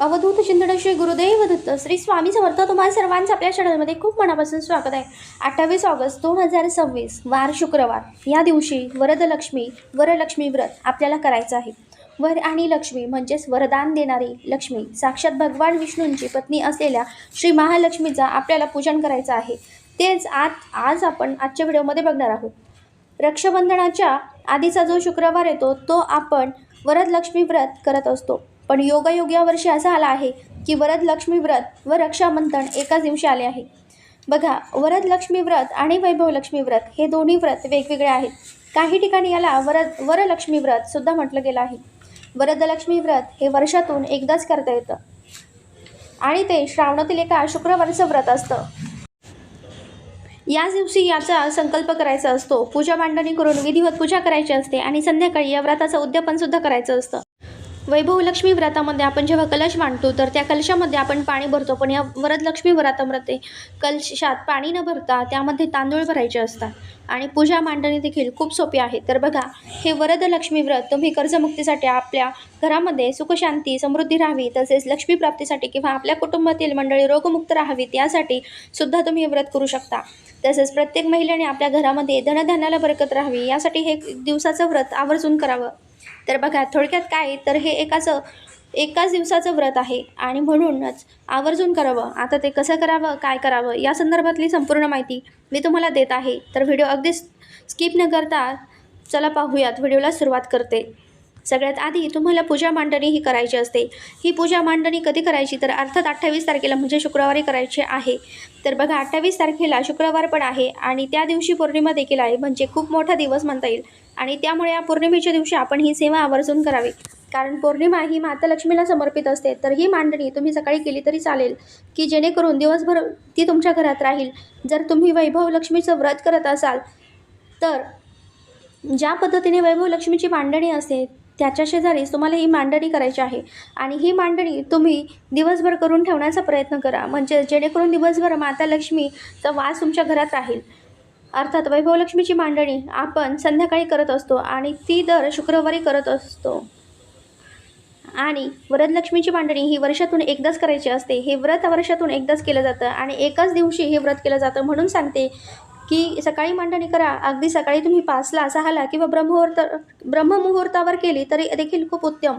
अवधूत चिंतन श्री गुरुदेव दत्त श्री स्वामी समर्थ तुम्हाला सर्वांचं आपल्या चॅनलमध्ये खूप मनापासून स्वागत आहे। 28 ऑगस्ट 2026 वार शुक्रवार या दिवशी वरलक्ष्मी व्रत आपल्याला करायचं आहे। वर आणि लक्ष्मी म्हणजेच वरदान देणारी लक्ष्मी साक्षात भगवान विष्णूंची पत्नी असलेल्या श्री महालक्ष्मीचा आपल्याला पूजन करायचं आहे। तेच आज आपण आजच्या व्हिडिओमध्ये बघणार आहोत। रक्षाबंधनाच्या आधीचा जो शुक्रवार येतो तो आपण वरलक्ष्मी व्रत करत असतो, पण योगायोग या वर्षी असा आला आहे की वरलक्ष्मी व्रत व रक्षाबंधन एकाच दिवशी आले आहे। बघा, वरलक्ष्मी व्रत आणि वैभवलक्ष्मी व्रत हे दोन्ही व्रत वेगवेगळे आहेत। काही ठिकाणी याला वरलक्ष्मी व्रत सुद्धा म्हटलं गेलं आहे। वरलक्ष्मी व्रत हे वर्षातून एकदाच करता येतं आणि ते श्रावणातील एका शुक्रवारचं व्रत असतं। याच दिवशी याचा संकल्प करायचा असतो, पूजा मांडणी करून विधिवत पूजा करायची असते आणि संध्याकाळी या व्रताचं उद्यापन सुद्धा करायचं असतं। वैभवलक्ष्मी व्रतामध्ये आपण जेव्हा कलश मांडतो तर त्या कलशामध्ये आपण पाणी भरतो, पण या वरलक्ष्मी व्रतामध्ये कलशात पाणी न भरता त्यामध्ये तांदूळ भरायचे असतात आणि पूजा मांडणी देखील खूप सोपी आहे। तर बघा, हे वरलक्ष्मी व्रत तुम्ही कर्जमुक्तीसाठी, आपल्या घरामध्ये सुखशांती समृद्धी राहावी, तसेच लक्ष्मी प्राप्तीसाठी किंवा आपल्या कुटुंबातील मंडळी रोगमुक्त राहावीत यासाठी सुद्धा तुम्ही हे व्रत करू शकता। तसेच प्रत्येक महिलेने आपल्या घरामध्ये धनधान्याला बरकत राहावी यासाठी हे दिवसाचं व्रत आवर्जून करावं। तर बघा, थोडक्यात काय तर हे एकाच दिवसाचं व्रत आहे आणि म्हणूनच आवर्जून करावं। आता ते कसं करावं, काय करावं या संदर्भातली संपूर्ण माहिती मी तुम्हाला देत आहे, तर व्हिडिओ अगदी स्किप न करता चला पाहूयात। व्हिडिओला सुरुवात करते। सगळ्यात आधी तुम्हाला पूजा मांडणी ही करायची असते। ही पूजा मांडणी कधी करायची तर अर्थात 28 तारखेला म्हणजे शुक्रवारी करायची आहे। तर बघा, 28 तारखेला शुक्रवार पण आहे आणि त्या दिवशी पौर्णिमा देखील आहे, म्हणजे खूप मोठा दिवस म्हणता येईल आणि त्यामुळे या पौर्णिमेच्या दिवशी आपण ही सेवा आवर्जून करावी, कारण पौर्णिमा ही माता लक्ष्मीला समर्पित असते। तर ही मांडणी तुम्ही सकाळी केली तरी चालेल, की जेणेकरून दिवसभर ती तुमच्या घरात राहील। जर तुम्ही वैभवलक्ष्मीचं व्रत करत असाल तर ज्या पद्धतीने वैभवलक्ष्मीची मांडणी असते त्याच्या शेजारीच तुम्हाला ही मांडणी करायची आहे आणि ही मांडणी तुम्ही दिवसभर करून ठेवण्याचा प्रयत्न करा, म्हणजे जेणेकरून दिवसभर माता लक्ष्मीचा वास तुमच्या घरात राहील। अर्थात वैभवलक्ष्मीची मांडणी आपण संध्याकाळी करत असतो आणि ती दर शुक्रवारी करत असतो आणि वरलक्ष्मीची मांडणी ही वर्षातून एकदाच करायची असते। हे व्रत वर्षातून एकदाच केलं जातं आणि एकाच दिवशी हे व्रत केलं जातं, म्हणून सांगते की सकाळी मांडणी करा। अगदी सकाळी तुम्ही 5ला 6ला किंवा ब्रह्ममुहूर्तावर केली तरी देखील खूप उत्तम,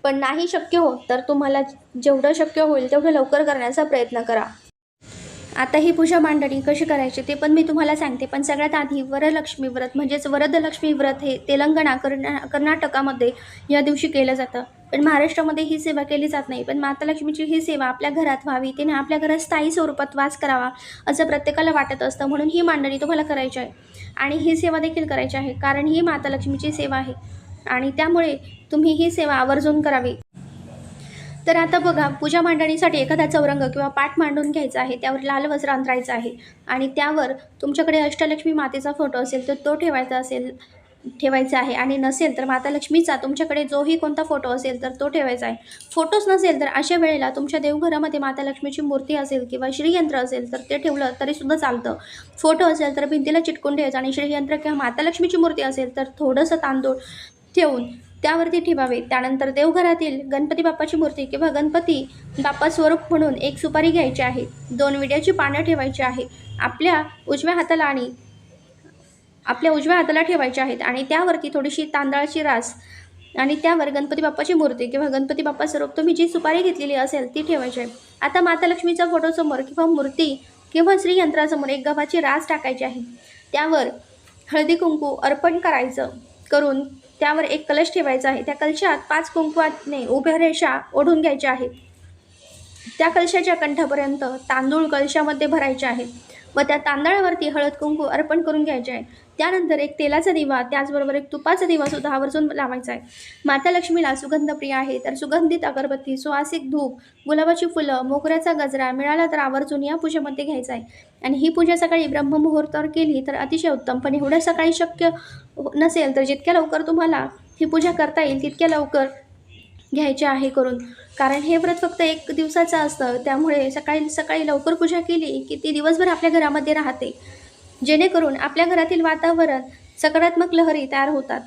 पण नाही शक्य होत तर तुम्हाला जेवढं शक्य होईल तेवढं लवकर करण्याचा प्रयत्न करा। आता ही पूजा मांडणी कशी करायची ते पण मी तुम्हाला सांगते, पण सगळ्यात आधी वरलक्ष्मी व्रत म्हणजेच वरदलक्ष्मी व्रत हे तेलंगणा कर्नाटकामध्ये या दिवशी केलं जातं, पण महाराष्ट्रामध्ये ही सेवा केली जात नाही। पण माता लक्ष्मीची ही सेवा आपल्या घरात व्हावी, तिने आपल्या घरात स्थायी स्वरूपात वास करावा असं प्रत्येकाला वाटत असतं, म्हणून ही मांडणी तुम्हाला करायची आहे आणि ही सेवा देखील करायची आहे, कारण ही माता लक्ष्मीची सेवा आहे आणि त्यामुळे तुम्ही ही सेवा आवर्जून करावी। तर आता बघा, पूजा मांडणीसाठी एखादा चौरंग किंवा पाट मांडून घ्यायचा आहे, त्यावर लाल वस्त्र अंथरायचं आहे आणि त्यावर तुमच्याकडे अष्टलक्ष्मी मातेचा फोटो असेल तर तो ठेवायचा आहे आणि नसेल तर माता लक्ष्मीचा तुमच्याकडे जोही कोणता फोटो असेल तर तो ठेवायचा आहे। फोटोच नसेल तर अशा वेळेला तुमच्या देवघरामध्ये माता लक्ष्मीची मूर्ती असेल किंवा श्रीयंत्र असेल तर ते ठेवलं तरीसुद्धा चालतं। फोटो असेल तर भिंतीला चिटकून ठेवायचं आणि श्रीयंत्र किंवा माता लक्ष्मीची मूर्ती असेल तर थोडंसं तांदूळ ठेवून त्यावरती ठेवावे। त्यानंतर देवघरातील गणपती बाप्पाची मूर्ती किंवा गणपती बाप्पा स्वरूप म्हणून एक सुपारी घ्यायची आहे, 2 विड्याची पानं ठेवायची आहे, आपल्या उजव्या हाताला ठेवायचे आहेत आणि त्यावरती थोडीशी तांदळाची रास आणि त्यावर गणपती बाप्पाची मूर्ती किंवा गणपती बाप्पा स्वरूप तुम्ही जी सुपारी घेतलेली असेल ती ठेवायची आहे। आता माता लक्ष्मीचा फोटोसमोर किंवा मूर्ती किंवा श्रीयंत्रासमोर एक गव्हाची रास टाकायची आहे, त्यावर हळदी कुंकू अर्पण करून त्यावर एक कलश ठेवायचा आहे। त्या कलशात 5 कुंकवाने उभ्या रेषा ओढून घ्यायच्या आहेत। त्या कलशाच्या कंठापर्यंत तांदूळ कलशामध्ये भरायचे आहेत व त्या तांदळावरती हळद कुंकू अर्पण करून घ्यायचे आहे। त्यानंतर एक तेलाचा दिवा, त्याचबरोबर एक तुपाचा दिवा सुद्धा आवर्जून लावायचा आहे। माता लक्ष्मीला सुगंधप्रिय आहे तर सुगंधित अगरबत्ती, सुवासिक धूप, गुलाबाची फुलं, मोगऱ्याचा गजरा मिळाला तर आवर्जून या पूजेमध्ये घ्यायचा आहे आणि ही पूजा सकाळी ब्रह्ममुहूर्तावर केली तर अतिशय उत्तम, पण एवढं सकाळी शक्य नसेल तर जितक्या लवकर तुम्हाला ही पूजा करता येईल तितक्या लवकर घ्यायचे आहे करून, कारण हे व्रत फक्त 1 दिवसाचं असतं, त्यामुळे सकाळी लवकर पूजा केली की ती दिवसभर आपल्या घरामध्ये राहते, जेणेकरून आपल्या घरातील वातावरण सकारात्मक लहरी तयार होतात,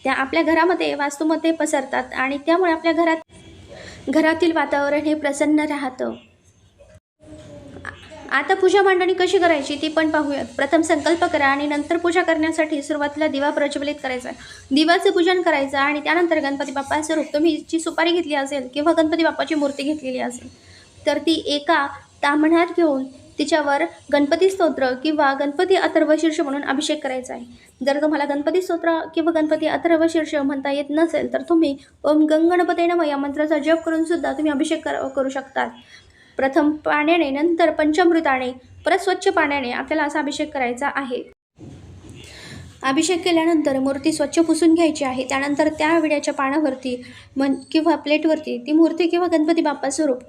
त्या आपल्या घरामध्ये वास्तूमध्ये पसरतात आणि त्यामुळे आपल्या घरात घरातील वातावरण हे प्रसन्न राहतं. आता पूजा मांडणी कशी करायची ती पण पाहूयात. प्रथम संकल्प करा आणि नंतर पूजा करण्यासाठी सुरुवातीला दिवा प्रज्वलित करायचा. दिव्याचे पूजन करायचं आणि त्यानंतर गणपती बाप्पाचं रूप, तुम्ही जी सुपारी घेतली असेल किंवा गणपती बाप्पाची मूर्ती घेतलेली असेल तर ती एका ताम्हण्यात घेऊन तिच्यावर गणपती स्तोत्र किंवा गणपती अथर्वशीर्ष म्हणून अभिषेक करायचा आहे. जर तुम्हाला गणपती स्तोत्र किंवा गणपती अथर्वशीर्ष म्हणता येत नसेल तर तुम्ही ओम गंगणपते नमः या मंत्राचा जप करून सुद्धा तुम्ही अभिषेक करू शकता. प्रथम पाण्याने, नंतर पंचामृताने, परत स्वच्छ पाण्याने आपल्याला असा अभिषेक करायचा आहे. अभिषेक केल्यानंतर मूर्ती स्वच्छ पुसून घ्यायची आहे. त्यानंतर त्या विड्याच्या पानावरती किंवा प्लेटवरती ती मूर्ती किंवा गणपती बाप्पा स्वरूप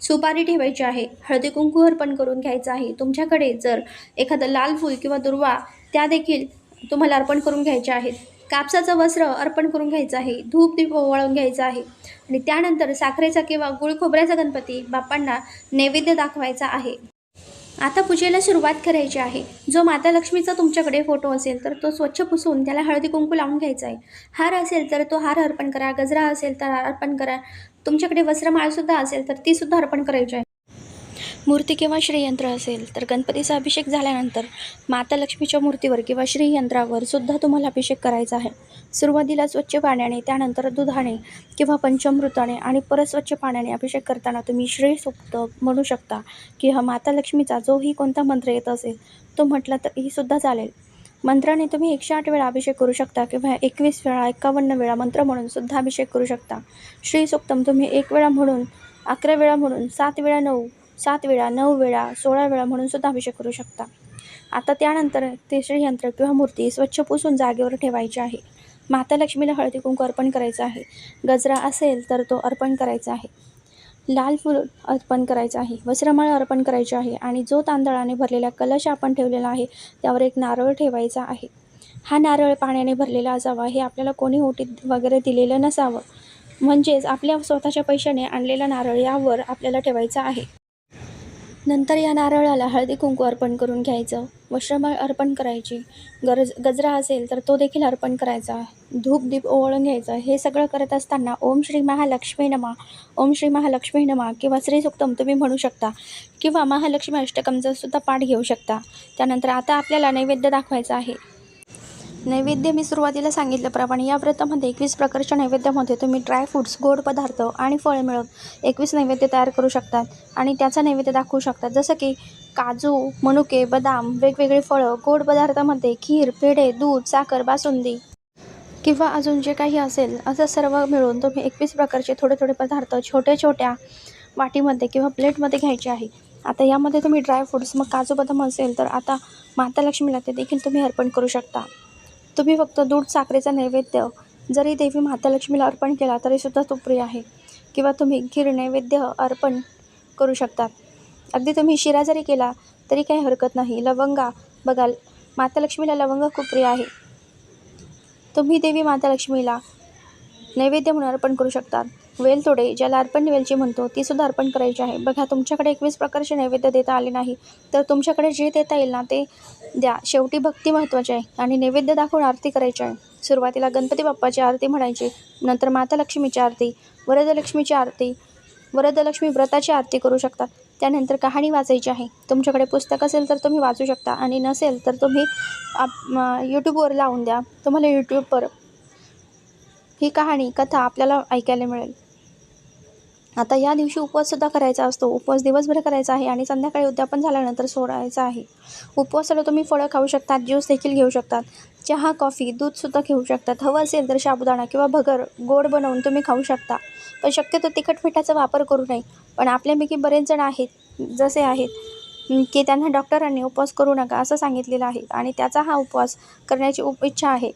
सुपारी ठेवायची आहे. हळदी कुंकू अर्पण करून घ्यायचं आहे. तुमच्याकडे जर एखादं लाल फूल किंवा दुर्वा त्या देखील तुम्हाला अर्पण करून घ्यायच्या आहेत. कापसाचं वस्त्र अर्पण करून घ्यायचं आहे. धूप दीप ओवाळून घ्यायचा आहे आणि त्यानंतर साखरेचा किंवा गुळ खोबऱ्याचा गणपती बाप्पांना नैवेद्य दाखवायचा आहे. आता पूजेला सुरुवात करायची आहे. जो माता लक्ष्मीचा तुमच्याकडे फोटो असेल तर तो स्वच्छ पुसून त्याला हळदी कुंकू लावून घ्यायचा आहे. हार असेल तर तो हार अर्पण करा. गजरा असेल तर अर्पण करा. तुमच्याकडे वस्त्रमाळसुद्धा असेल तर ती सुद्धा अर्पण करायची आहे. मूर्ती किंवा श्रीयंत्र असेल तर गणपतीचा अभिषेक झाल्यानंतर माता लक्ष्मीच्या मूर्तीवर किंवा श्रीयंत्रावर सुद्धा तुम्हाला अभिषेक करायचा आहे. सुरुवातीला स्वच्छ पाण्याने, त्यानंतर दुधाने किंवा पंचामृताने आणि परत स्वच्छ पाण्याने अभिषेक करताना तुम्ही श्री सूक्त म्हणू शकता किंवा माता लक्ष्मीचा जोही कोणता मंत्र येत असेल तो म्हटला तरीही सुद्धा चालेल. मंत्राने तुम्ही 108 वेळा अभिषेक करू शकता किंवा 21 वेळा, 51 वेळा मंत्र म्हणून सुद्धा अभिषेक करू शकता. श्री सूक्तम तुम्ही 1 वेळा म्हणून, 11 वेळा म्हणून, 7 वेळा 9 वेळा, 16 वेळा म्हणून सुद्धा अभिषेक करू शकता. आता त्यानंतर ते श्रीयंत्र किंवा मूर्ती स्वच्छ पुसून जागेवर ठेवायची आहे. माता लक्ष्मीला हळदी कुंकू अर्पण करायचं आहे. गजरा असेल तर तो अर्पण करायचा आहे. लाल फूल अर्पण करायचं आहे. वस्त्रमाळ अर्पण करायची आहे आणि जो तांदळाने भरलेला कलश आपण ठेवलेला आहे त्यावर एक नारळ ठेवायचा आहे. हा नारळ पाण्याने भरलेला असावा. हे आपल्याला कोणी ओटीत वगैरे दिलेलं नसावं. म्हणजेच आपल्या स्वतःच्या पैशाने आणलेला नारळ यावर आपल्याला ठेवायचा आहे. नंतर या नारळाला हळदी कुंकू अर्पण करून घ्यायचं. वस्त्रमाळ अर्पण करायची. गजरा असेल तर तो देखील अर्पण करायचा. धूप दीप ओवाळून घ्यायचं. हे सगळं करत असताना ओम श्री महालक्ष्मी नमः, ओम श्री महालक्ष्मी नमः किंवा श्री सूक्तम तुम्ही म्हणू शकता किंवा महालक्ष्मी अष्टकमचा सुद्धा पाठ घेऊ शकता. त्यानंतर आता आपल्याला नैवेद्य दाखवायचा आहे. नैवेद्य मी सुरुवातीला सांगितल्याप्रमाणे या व्रतामध्ये 21 प्रकारच्या नैवेद्यामध्ये तुम्ही ड्रायफ्रूट्स, गोड पदार्थ आणि फळे मिळून 21 नैवेद्य तयार करू शकतात आणि त्याचा नैवेद्य दाखवू शकतात. जसं की काजू, मनुके, बदाम, वेगवेगळे फळं, गोड पदार्थामध्ये खीर, पेढे, दूध, साखर, बासुंदी किंवा अजून जे काही असेल असं सर्व मिळून तुम्ही 21 प्रकारचे थोडे थोडे पदार्थ छोट्या छोट्या वाटीमध्ये किंवा प्लेटमध्ये घ्यायचे आहे. आता यामध्ये तुम्ही ड्रायफ्रूट्स, मग काजू बदाम असेल तर आता माता लक्ष्मीला ते देखील तुम्ही अर्पण करू शकता. तुम्ही फक्त दूध साखरेचा नैवेद्य जरी देवी माता लक्ष्मीला अर्पण केला तरीसुद्धा तो प्रिय आहे किंवा तुम्ही खीर नैवेद्य अर्पण करू शकता. अगदी तुम्ही शिरा जरी केला तरी काही हरकत नाही. लवंगा बघा, माता लक्ष्मीला लवंग खूप प्रिय आहे. तुम्ही देवी माता लक्ष्मीला नैवेद्य म्हणून अर्पण करू शकता. वेलतोडे, ज्याला अर्पण वेलची म्हणतो, ती सुद्धा अर्पण करायची आहे. बघा, तुमच्याकडे 21 प्रकारचे नैवेद्य देता आले नाही तर तुमच्याकडे जे देता येईल ना ते द्या. शेवटी भक्ती महत्त्वाची आहे आणि नैवेद्य दाखवून आरती करायची आहे. सुरुवातीला गणपती बाप्पाची आरती म्हणायची, नंतर माता लक्ष्मीची आरती, वरदलक्ष्मीची आरती, वरदलक्ष्मी व्रताची आरती करू शकता. त्यानंतर कहाणी वाचायची आहे. तुमच्याकडे पुस्तक असेल तर तुम्ही वाचू शकता आणि नसेल तर तुम्ही यूट्यूबवर लावून द्या. तुम्हाला यूट्यूबवर ही कहाणी, कथा आपल्याला ऐकायला मिळेल. आता या दिवशी उपवाससुद्धा करायचा असतो. उपवास दिवसभर करायचा आहे आणि संध्याकाळी उद्यापन झाल्यानंतर सोडायचा आहे. उपवासाला तुम्ही फळं खाऊ शकतात, ज्यूस देखील घेऊ शकतात, चहा, कॉफी, दूधसुद्धा घेऊ शकतात. हवं असेल तर साबुदाणा किंवा भगर गोड बनवून तुम्ही खाऊ शकता. पण शक्यतो तिखट मिठाचा वापर करू नये. पण आपल्यापैकी बरेच जण आहेत जसे आहेत की त्यांना डॉक्टरांनी उपवास करू नका असं सांगितलेलं आहे आणि त्याचा हा उपवास करण्याची इच्छा आहे.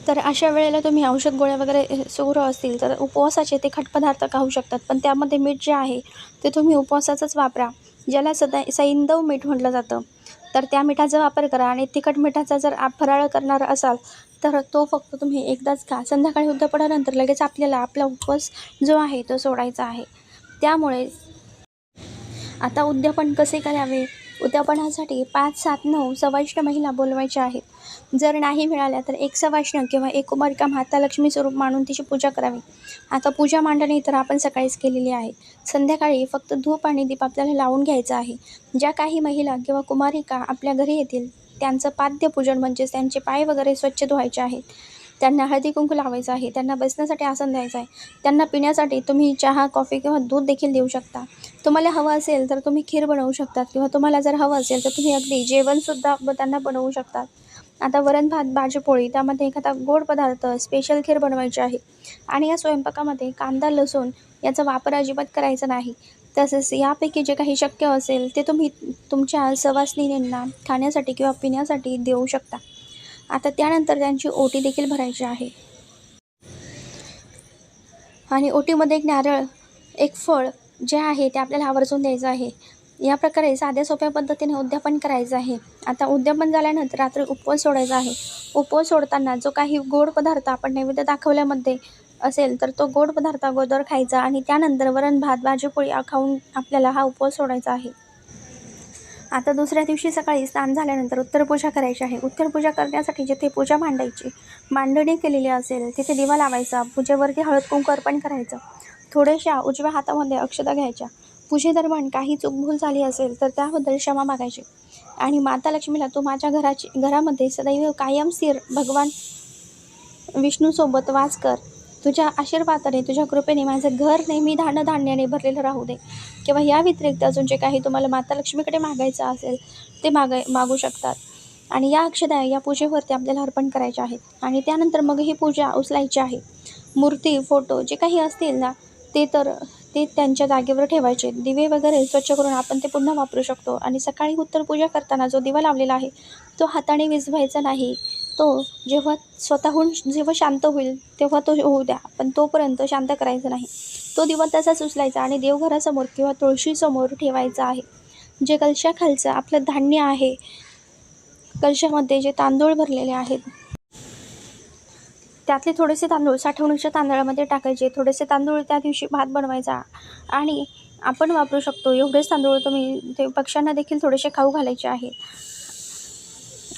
तर अशा वेळेला तुम्ही औषध गोळ्या वगैरे सुरू असतील तर उपवासाचे तिखट पदार्थ खाऊ शकतात. पण त्यामध्ये मीठ जे आहे ते तुम्ही उपवासाचंच वापरा, ज्याला सैंधव मीठ म्हटलं जातं. तर त्या मिठाचा वापर करा आणि तिखट मिठाचा जर फराळ करणार असाल तर तो फक्त तुम्ही एकदाच खा. संध्याकाळी उद्यापनानंतर लगेच आपल्याला आपला उपवास जो आहे तो सोडायचा आहे. त्यामुळे आता उद्यापन कसे करावे? उद्यापनासाठी 5, 7, 9 सवाष्ण महिला बोलवायच्या आहेत. जर नाही मिळाल्या तर एक सवाष्ण किंवा एक कुमारिका माता लक्ष्मी स्वरूप मानून तिची पूजा करावी. आता पूजा मांडणी तर आपण सकाळीच केलेली आहे. संध्याकाळी फक्त धूप आणि दीप आपल्याला लावून घ्यायचं आहे. ज्या काही महिला किंवा कुमारिका आपल्या घरी येतील त्यांचं पाद्यपूजन म्हणजेच त्यांचे पाय वगैरे स्वच्छ धुवायचे आहेत. त्यांना हळदी कुंकू लावायचं आहे. त्यांना बसण्यासाठी आसन द्यायचं आहे. त्यांना पिण्यासाठी तुम्ही चहा, कॉफी किंवा दूध देखील देऊ शकता. तुम्हाला हवं असेल तर तुम्ही खीर बनवू शकतात किंवा तुम्हाला जर हवं असेल तर तुम्ही अगदी जेवणसुद्धा त्यांना बनवू शकतात. आता वरण भात, भाजी पोळी त्यामध्ये एखादा गोड पदार्थ, स्पेशल खीर बनवायची आहे. आणि या स्वयंपाकामध्ये कांदा, लसूण याचा वापर अजिबात करायचा नाही. तसेच यापैकी जे काही शक्य असेल ते तुम्ही तुमच्या सवासनींना खाण्यासाठी किंवा पिण्यासाठी देऊ शकता. आता त्यानंतर त्यांची ओटी देखील भरायची आहे. आणि ओटीमध्ये एक नारळ, एक फळ जे आहे ते आपल्याला आवर्जून द्यायचं आहे. या प्रकारे साध्या सोप्या पद्धतीने उद्यापन करायचं आहे. आता उद्यापन झाल्यानंतर रात्री उपवास सोडायचा आहे. उपवास सोडताना जो काही गोड पदार्थ आपण नैवेद्य दाखवल्यामध्ये असेल तर तो गोड पदार्थ अगोदर खायचा आणि त्यानंतर वरण भात, भाजी पोळी खाऊन आपल्याला हा उपवास सोडायचा आहे. आता दुसऱ्या दिवशी सकाळी स्नान झाल्यानंतर उत्तरपूजा करायची आहे. उत्तरपूजा करण्यासाठी जिथे पूजा मांडणी केलेली असेल तिथे दिवा लावायचा. पूजेवरती हळद कुंकू अर्पण करायचं. थोड्याशा उजव्या हातामध्ये अक्षता घ्यायच्या. पूजेदरम्यान काही चूकभूल झाली असेल तर त्याबद्दल क्षमा मागायची. आणि माता लक्ष्मीला तू माझ्या घरामध्ये सदैव कायम स्थिर भगवान विष्णूसोबत वास कर. तुझ्या आशीर्वादाने, तुझ्या कृपेने माझं घर नेहमी धान्याने भरलेलं राहू दे. किंवा या व्यतिरिक्त अजून जे काही तुम्हाला माता लक्ष्मीकडे मागायचं असेल ते मागू शकतात. आणि या अक्षता या पूजेवरती आपल्याला अर्पण करायच्या आहेत. आणि त्यानंतर मग ही पूजा उचलायची आहे. मूर्ती, फोटो जे काही असतील ना ते त्यांच्या जागेवर ठेवायचे. दिवे वगैरे स्वच्छ करून आपण ते पुन्हा वापरू शकतो. आणि सकाळी उत्तरपूजा करताना जो दिवा लावलेला आहे तो हाताने विझवायचा नाही. तो जेव्हा शांत होईल तेव्हा तो होऊ द्या, पण तोपर्यंत शांत करायचं नाही. तो दिवा तसाच उचलायचा आणि देवघरासमोर किंवा तुळशीसमोर ठेवायचा आहे. जे कलशाखालचं आपलं धान्य आहे, कलशामध्ये जे तांदूळ भरलेले आहेत त्यातले थोडेसे तांदूळ साठवणीच्या तांदळामध्ये टाकायचे. थोडेसे तांदूळ त्या दिवशी भात बनवायचा आणि आपण वापरू शकतो एवढेच तांदूळ तुम्ही ते पक्ष्यांना देखील थोडेसे खाऊ घालायचे आहेत.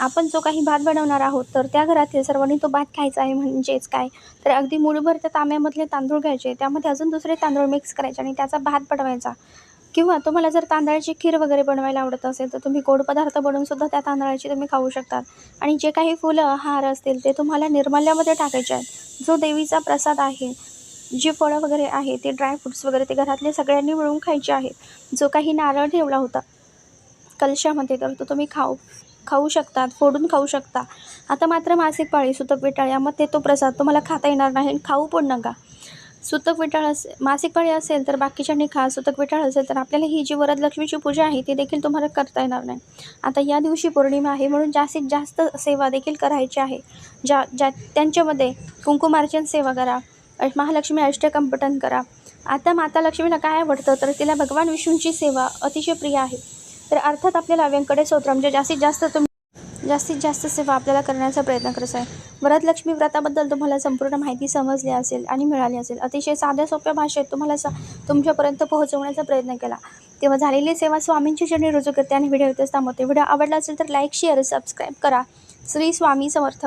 आपण जो काही भात बनवणार आहोत तर त्या घरातील सर्वांनी तो भात खायचा आहे. म्हणजेच काय तर अगदी मूठभर त्या तांब्यामधले तांदूळ घ्यायचे, त्यामध्ये अजून दुसरे तांदूळ मिक्स करायचे आणि त्याचा भात बनवायचा. किंवा तुम्हाला जर तांदळाची खीर वगैरे बनवायला आवडत असेल तर तुम्ही गोड पदार्थ बनवूनसुद्धा त्या तांदळाची तुम्ही खाऊ शकतात. आणि जे काही फुलं, हार असतील ते तुम्हाला निर्माल्यामध्ये टाकायचे आहेत. जो देवीचा प्रसाद आहे, जी फळं वगैरे आहे, ते ड्रायफ्रूट्स वगैरे ते घरातले सगळ्यांनी मिळून खायचे आहेत. जो काही नारळ ठेवला होता कलशामध्ये तर तो तुम्ही खाऊ शकतात, फोडून खाऊ शकता. आता मात्र मासिक पाळी, सुतक विटाळ यामध्ये तो प्रसाद तुम्हाला खाता येणार नाही, खाऊ पण नका. मासिक पाळी असेल तर बाकीच्यांनी खा. सुतक विटाळ असेल तर आपल्याला ही जी वरदलक्ष्मीची पूजा आहे ती देखील तुम्हाला करता येणार नाही. आता या दिवशी पौर्णिमा आहे म्हणून जास्तीत जास्त सेवा देखील करायची आहे. त्यांच्यामध्ये कुंकुमार्चन सेवा करा, महालक्ष्मी अष्टकं पठण करा. आता माता लक्ष्मीला काय आवडतं तर तिला भगवान विष्णूंची सेवा अतिशय प्रिय आहे. तर अर्थात आपल्याला व्यंकटेश स्तोत्र म्हणजे जास्तीत जास्त सेवा आपल्याला करण्याचा प्रयत्न करायचा आहे. वरदलक्ष्मी व्रताबद्दल तुम्हाला संपूर्ण माहिती समजली असेल आणि मिळाली असेल. अतिशय साध्या सोप्या भाषेत तुम्हाला तुमच्यापर्यंत पोहोचवण्याचा प्रयत्न केला. तेव्हा झालेली सेवा स्वामींची चरणी रुजू करते आणि व्हिडिओ इथेच थांबवते. व्हिडिओ आवडला असेल तर लाईक, शेअर, सबस्क्राईब करा. श्री स्वामी समर्थ.